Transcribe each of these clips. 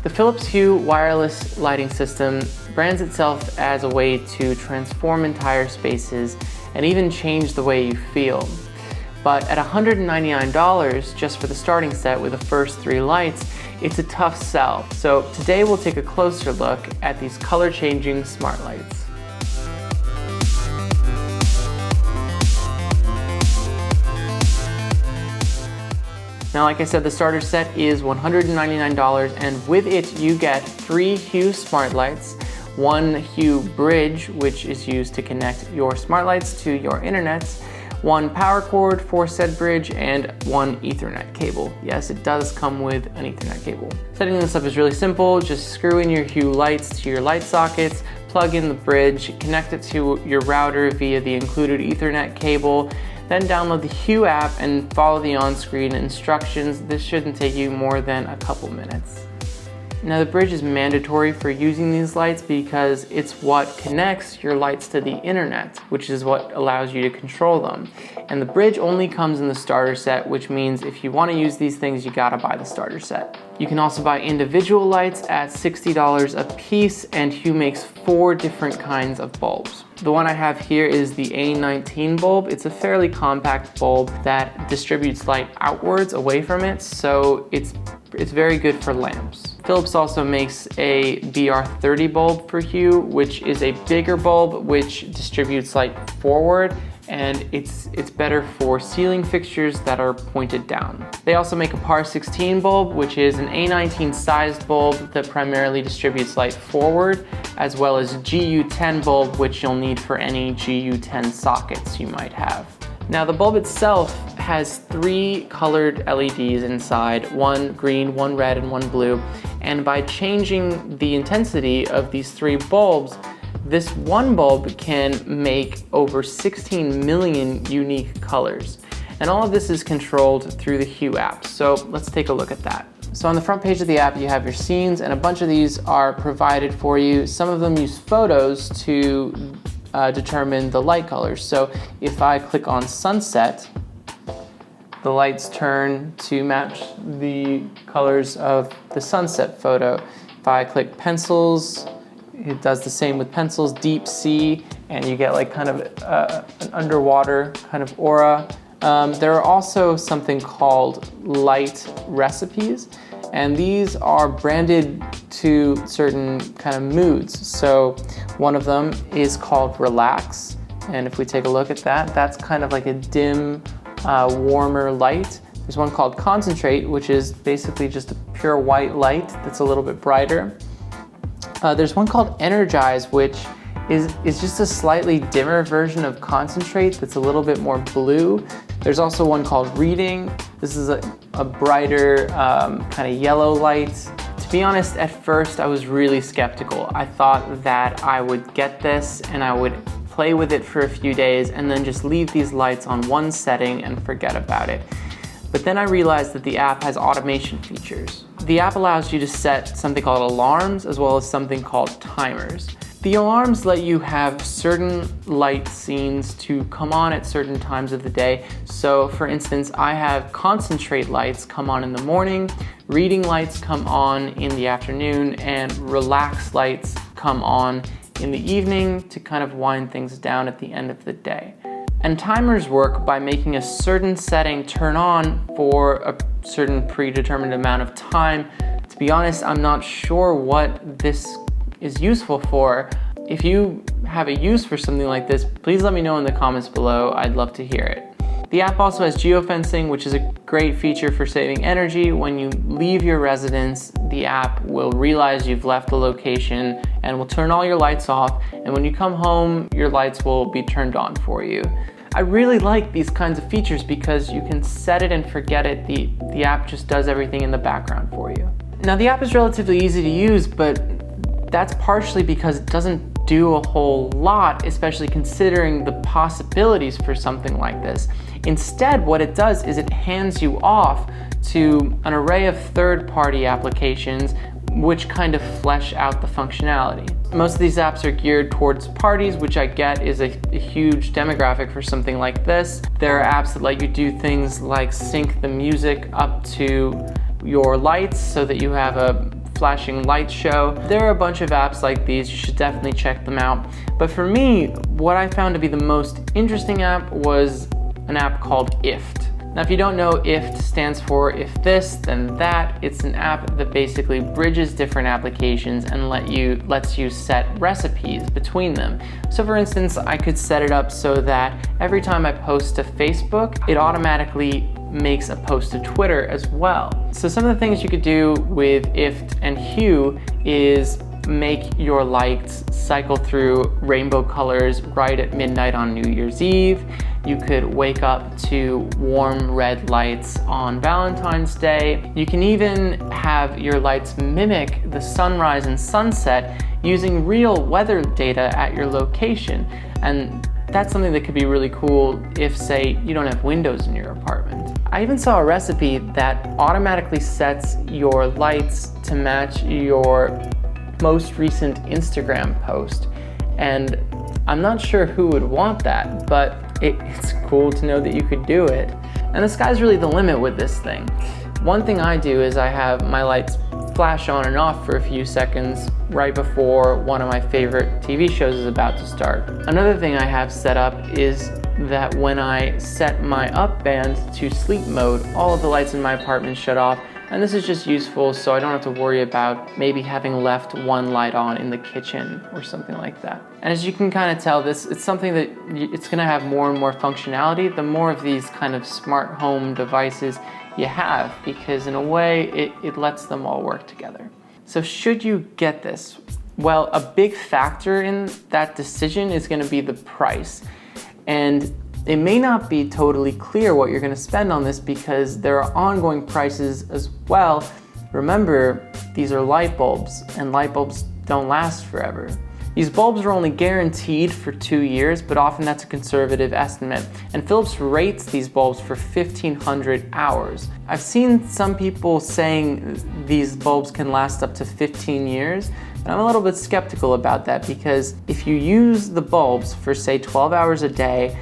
The Phillips Hue wireless lighting system brands itself as a way to transform entire spaces and even change the way you feel. But at $199 just for the starting set with the first 3 lights, it's a tough sell. So today we'll take a closer look at these color-changing smart lights. Now, like I said, the starter set is $199, and with it you get 3 Hue smart lights, 1 Hue bridge, which is used to connect your smart lights to your internet, 1 power cord for said bridge, and 1 Ethernet cable. Yes, it does come with an Ethernet cable. Setting this up is really simple. Just screw in your Hue lights to your light sockets, plug in the bridge, connect it to your router via the included Ethernet cable, then download the Hue app and follow the on-screen instructions. This shouldn't take you more than a couple minutes. Now, the bridge is mandatory for using these lights because it's what connects your lights to the internet, which is what allows you to control them. And the bridge only comes in the starter set, which means if you want to use these things, you gotta buy the starter set. You can also buy individual lights at $60 a piece, and Hue makes 4 different kinds of bulbs. The one I have here is the A19 bulb. It's a fairly compact bulb that distributes light outwards away from it, so it's very good for lamps. Philips also makes a BR30 bulb for Hue, which is a bigger bulb which distributes light forward, and it's better for ceiling fixtures that are pointed down. They also make a PAR 16 bulb, which is an A19 sized bulb that primarily distributes light forward, as well as GU10 bulb, which you'll need for any GU10 sockets you might have. Now, the bulb itself has 3 colored LEDs inside, 1 green, 1 red, and 1 blue. And by changing the intensity of these 3 bulbs, this one bulb can make over 16 million unique colors. And all of this is controlled through the Hue app. So let's take a look at that. So on the front page of the app, you have your scenes, and a bunch of these are provided for you. Some of them use photos to determine the light colors. So if I click on sunset, the lights turn to match the colors of the sunset photo. If I click pencils, it does the same with pencils, deep sea, and you get like kind of an underwater kind of aura. There are also something called light recipes, and these are branded to certain kind of moods. So one of them is called relax, and if we take a look at that, that's kind of like a dim, warmer light. There's one called concentrate, which is basically just a pure white light that's a little bit brighter. There's one called energize, which is just a slightly dimmer version of concentrate that's a little bit more blue. There's also one called reading. This is a brighter kind of yellow light. To be honest, at first I was really skeptical. I thought that I would get this and I would play with it for a few days and then just leave these lights on one setting and forget about it. But then I realized that the app has automation features. The app allows you to set something called alarms as well as something called timers. The alarms let you have certain light scenes to come on at certain times of the day. So for instance, I have concentrate lights come on in the morning, reading lights come on in the afternoon, and relax lights come on in the evening to kind of wind things down at the end of the day. And timers work by making a certain setting turn on for a certain predetermined amount of time. To be honest, I'm not sure what this is useful for. If you have a use for something like this, please let me know in the comments below. I'd love to hear it. The app also has geofencing, which is a great feature for saving energy. When you leave your residence, the app will realize you've left the location and will turn all your lights off. And when you come home, your lights will be turned on for you. I really like these kinds of features because you can set it and forget it. The app just does everything in the background for you. Now, the app is relatively easy to use, but that's partially because it doesn't do a whole lot, especially considering the possibilities for something like this. Instead, what it does is it hands you off to an array of third-party applications which kind of flesh out the functionality. Most of these apps are geared towards parties, which I get is a huge demographic for something like this. There are apps that let you do things like sync the music up to your lights so that you have a flashing lights show. There are a bunch of apps like these, you should definitely check them out. But for me, what I found to be the most interesting app was an app called IFT. Now, if you don't know, IFT stands for if this, then that. It's an app that basically bridges different applications and lets you set recipes between them. So for instance, I could set it up so that every time I post to Facebook, it automatically makes a post to Twitter as well. So some of the things you could do with IFT and Hue is make your lights cycle through rainbow colors right at midnight on New Year's Eve. You could wake up to warm red lights on Valentine's Day. You can even have your lights mimic the sunrise and sunset using real weather data at your location. And that's something that could be really cool if, say, you don't have windows in your apartment. I even saw a recipe that automatically sets your lights to match your most recent Instagram post. And I'm not sure who would want that, but it's cool to know that you could do it. And the sky's really the limit with this thing. One thing I do is I have my lights flash on and off for a few seconds right before one of my favorite TV shows is about to start. Another thing I have set up is that when I set my up band to sleep mode, all of the lights in my apartment shut off. And this is just useful so I don't have to worry about maybe having left one light on in the kitchen or something like that. And as you can kind of tell, it's something that it's gonna have more and more functionality the more of these kind of smart home devices you have, because in a way it lets them all work together. So should you get this? Well, a big factor in that decision is gonna be the price. And it may not be totally clear what you're going to spend on this because there are ongoing prices as well. Remember, these are light bulbs, and light bulbs don't last forever. These bulbs are only guaranteed for 2 years, but often that's a conservative estimate. And Philips rates these bulbs for 1,500 hours. I've seen some people saying these bulbs can last up to 15 years, and I'm a little bit skeptical about that because if you use the bulbs for, say, 12 hours a day,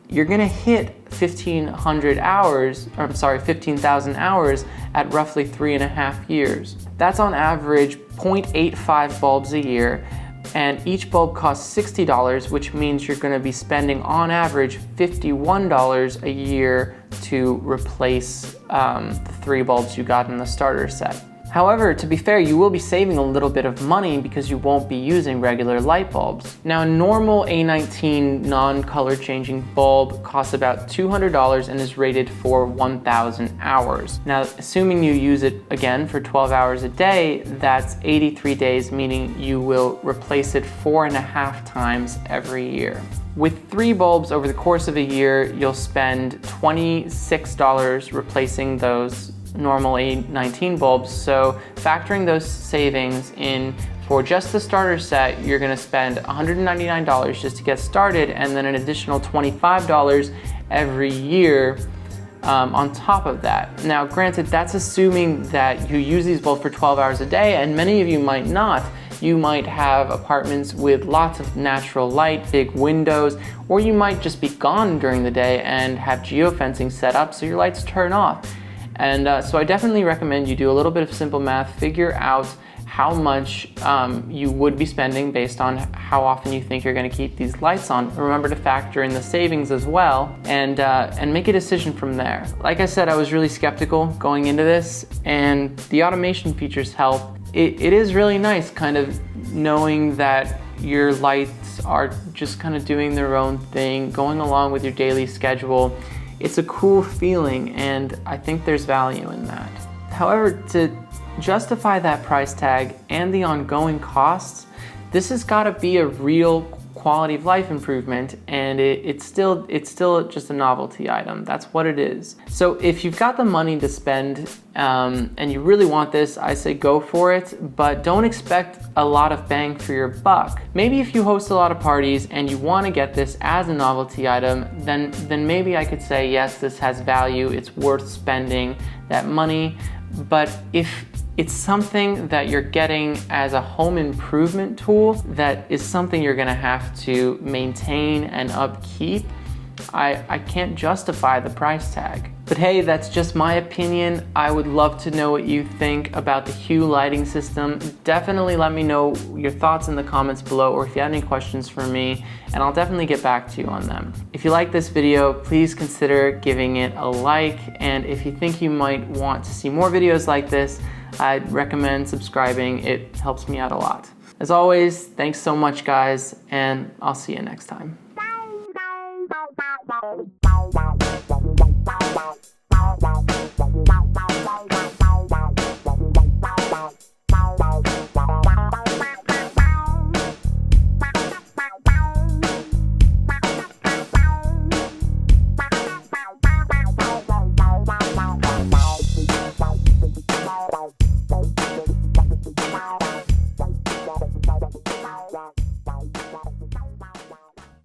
you're gonna hit 1,500 hours, or I'm sorry, 15,000 hours at roughly 3.5 years. That's on average 0.85 bulbs a year, and each bulb costs $60, which means you're gonna be spending on average $51 a year to replace the 3 bulbs you got in the starter set. However, to be fair, you will be saving a little bit of money because you won't be using regular light bulbs. Now, a normal A19 non-color changing bulb costs about $200 and is rated for 1,000 hours. Now, assuming you use it again for 12 hours a day, that's 83 days, meaning you will replace it 4.5 times every year. With 3 bulbs over the course of a year, you'll spend $26 replacing those normal A19 bulbs. So factoring those savings in for just the starter set, you're gonna spend $199 just to get started, and then an additional $25 every year on top of that. Now, granted, that's assuming that you use these bulbs for 12 hours a day, and many of you might not. You might have apartments with lots of natural light, big windows, or you might just be gone during the day and have geofencing set up so your lights turn off. And so I definitely recommend you do a little bit of simple math, figure out how much you would be spending based on how often you think you're going to keep these lights on. Remember to factor in the savings as well, and make a decision from there. Like I said, I was really skeptical going into this, and the automation features help. It is really nice kind of knowing that your lights are just kind of doing their own thing, going along with your daily schedule. It's a cool feeling, and I think there's value in that. However, to justify that price tag and the ongoing costs, this has got to be a real quality of life improvement, and it's still just a novelty item. That's what it is. So if you've got the money to spend and you really want this, I say go for it, but don't expect a lot of bang for your buck. Maybe if you host a lot of parties and you want to get this as a novelty item, then maybe I could say, yes, this has value, it's worth spending that money. But if it's something that you're getting as a home improvement tool that is something you're gonna have to maintain and upkeep, I can't justify the price tag. But hey, that's just my opinion. I would love to know what you think about the Hue lighting system. Definitely let me know your thoughts in the comments below, or if you have any questions for me, and I'll definitely get back to you on them. If you like this video, please consider giving it a like, and if you think you might want to see more videos like this, I'd recommend subscribing. It helps me out a lot. As always, thanks so much guys, and I'll see you next time.